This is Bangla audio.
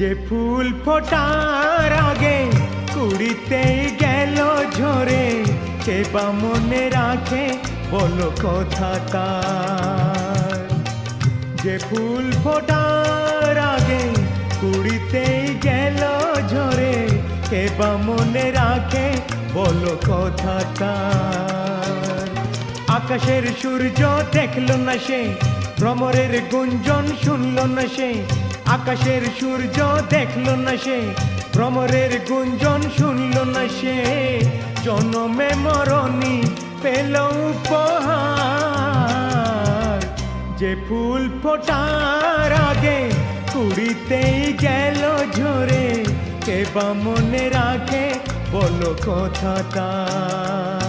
যে ফুল ফোটার আগে কুড়িতেই গেল ঝরে, কে বা মনে রাখে বলো কথা তার। যে ফুল ফোটার আগে কুড়িতেই গেল ঝরে, কে বা মনে রাখে বলো কথা তার। আকাশের সূর্য দেখলো না সে, ভ্রমরের গুঞ্জন শুনলো না সে। আকাশের সূর্য দেখলো না সে, ভ্রমরের গুঞ্জন শুনলো না সে। জনমে মরণি পেল উপহার। যে ফুল ফোটার আগে কুড়িতেই গেল ঝরে, কে বা মনে রাখে বলো কথা তার।